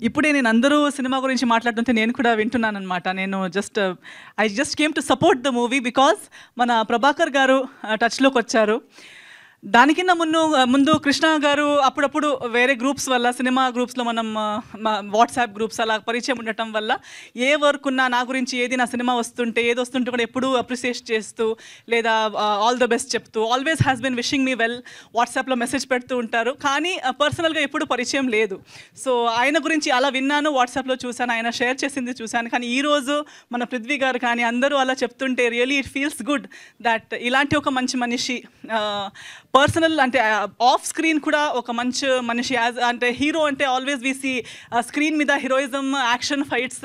ఇప్పుడే నేను అందరూ సినిమా గురించి మాట్లాడుతుంటే నేను కూడా వింటున్నాననమాట. నేను I just came to support the movie because మన ప్రభాకర్ గారు టచ్‌లోకొచ్చారు. దానికన్నా ముందు కృష్ణ గారు అప్పుడప్పుడు వేరే గ్రూప్స్ వల్ల సినిమా గ్రూప్స్‌లో మనం వాట్సాప్ గ్రూప్స్ అలా పరిచయం ఉండటం వల్ల ఏ వర్క్ ఉన్నా నా గురించి నా సినిమా వస్తుంటే ఏదొస్తుంటే కూడా ఎప్పుడూ అప్రిషియేట్ చేస్తూ లేదా ఆల్ ద బెస్ట్ చెప్తూ always has been wishing me well వాట్సాప్‌లో మెసేజ్ పెడుతూ ఉంటారు. కానీ పర్సనల్‌గా ఎప్పుడు పరిచయం లేదు. సో ఆయన గురించి అలా విన్నాను, వాట్సాప్‌లో చూశాను, ఆయన షేర్ చేసింది చూశాను. కానీ ఈరోజు మన పృథ్వీ గారు కానీ అందరూ అలా చెప్తుంటే really it feels good that ఇలాంటి ఒక మంచి మనిషి పర్సనల్ అంటే ఆఫ్ స్క్రీన్ కూడా ఒక మంచి మనిషి అంటే హీరో అంటే ఆల్వేస్ వి సీ స్క్రీన్ మీద హీరోయిజం, యాక్షన్, ఫైట్స్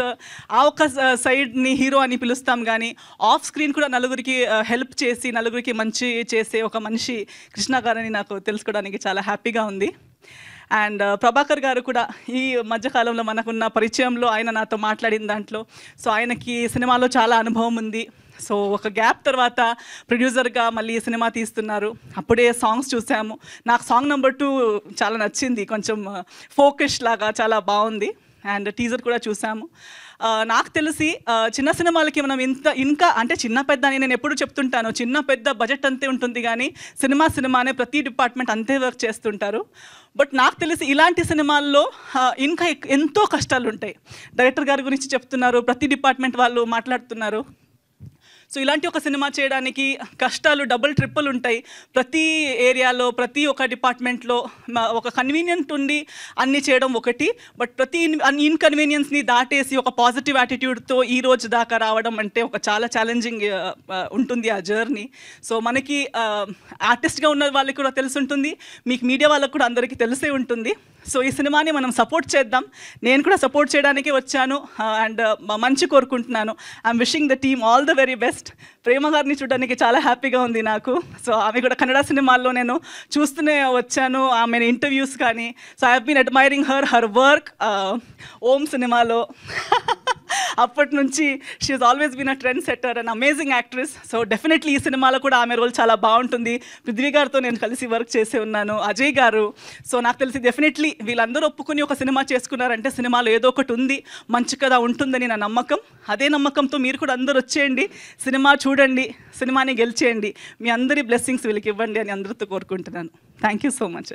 ఆ ఒక సైడ్ని హీరో అని పిలుస్తాం. కానీ ఆఫ్ స్క్రీన్ కూడా నలుగురికి హెల్ప్ చేసి నలుగురికి మంచి చేసే ఒక మనిషి కృష్ణ గారని నాకు తెలుసుకోవడానికి చాలా హ్యాపీగా ఉంది. అండ్ ప్రభాకర్ గారు కూడా ఈ మధ్యకాలంలో మనకున్న పరిచయంలో ఆయన నాతో మాట్లాడిన దాంట్లో సో ఆయనకి సినిమాలో చాలా అనుభవం ఉంది. సో ఒక గ్యాప్ తర్వాత ప్రొడ్యూసర్గా మళ్ళీ సినిమా తీస్తున్నారు. అప్పుడే సాంగ్స్ చూసాము. నాకు సాంగ్ నెంబర్ 2 చాలా నచ్చింది, కొంచెం ఫోకస్ లాగా చాలా బాగుంది. అండ్ టీజర్ కూడా చూసాము. నాకు తెలిసి చిన్న సినిమాలకి మనం ఇంకా అంటే చిన్న పెద్ద అని నేను ఎప్పుడు చెప్తుంటాను, చిన్న పెద్ద బడ్జెట్ అంతే ఉంటుంది కానీ సినిమానే ప్రతి డిపార్ట్మెంట్ అంతే వర్క్ చేస్తుంటారు. బట్ నాకు తెలిసి ఇలాంటి సినిమాల్లో ఇంకా ఎంతో కష్టాలు ఉంటాయి. డైరెక్టర్ గారి గురించి చెప్తున్నారు, ప్రతి డిపార్ట్మెంట్ వాళ్ళు మాట్లాడుతున్నారు. సో ఇలాంటి ఒక సినిమా చేయడానికి కష్టాలు డబుల్ ట్రిపుల్ ఉంటాయి. ప్రతి ఏరియాలో ప్రతి ఒక్క డిపార్ట్మెంట్లో ఒక కన్వీనియంట్ ఉండి అన్నీ చేయడం ఒకటి, బట్ ప్రతి ఇన్కన్వీనియన్స్ని దాటేసి ఒక పాజిటివ్ యాటిట్యూడ్తో ఈ రోజు దాకా రావడం అంటే ఒక చాలా ఛాలెంజింగ్ ఉంటుంది ఆ జర్నీ. సో మనకి ఆర్టిస్ట్గా ఉన్న వాళ్ళకి కూడా తెలిసి ఉంటుంది, మీకు మీడియా వాళ్ళకు కూడా అందరికీ తెలిసే ఉంటుంది. సో ఈ సినిమాని మనం సపోర్ట్ చేద్దాం. నేను కూడా సపోర్ట్ చేయడానికి వచ్చాను అండ్ మంచి కోరుకుంటున్నాను. I'm wishing the team all the very best. Prema గారిని చూడడానికి చాలా హ్యాపీగా ఉంది నాకు. సో ఆమె కూడా కన్నడ సినిమాల్లో నేను చూస్తూనే వచ్చాను, ఆమె ఇంటర్వ్యూస్ కానీ. So I have been admiring her work. Om సినిమాలో అప్పటి నుంచి she is always been a trendsetter and amazing actress. So definitely ఈ సినిమాలో కూడా ఆమె రోల్ చాలా బాగుంటుంది. పృథ్వీ గారితో నేను కలిసి వర్క్ చేసి ఉన్నాను, అజయ్ గారు. సో నాకు తెలిసి డెఫినెట్లీ వీళ్ళందరూ ఒప్పుకుని ఒక సినిమా చేసుకున్నారంటే సినిమాలో ఏదో ఒకటి ఉంది, మంచి కథ ఉంటుందని నా నమ్మకం. అదే నమ్మకంతో మీరు కూడా అందరూ వచ్చేయండి, సినిమా చూడండి, సినిమాని గెలిచేయండి. మీ అందరి బ్లెస్సింగ్స్ వీళ్ళకి ఇవ్వండి అని అందరితో కోరుకుంటున్నాను. Thank you so much.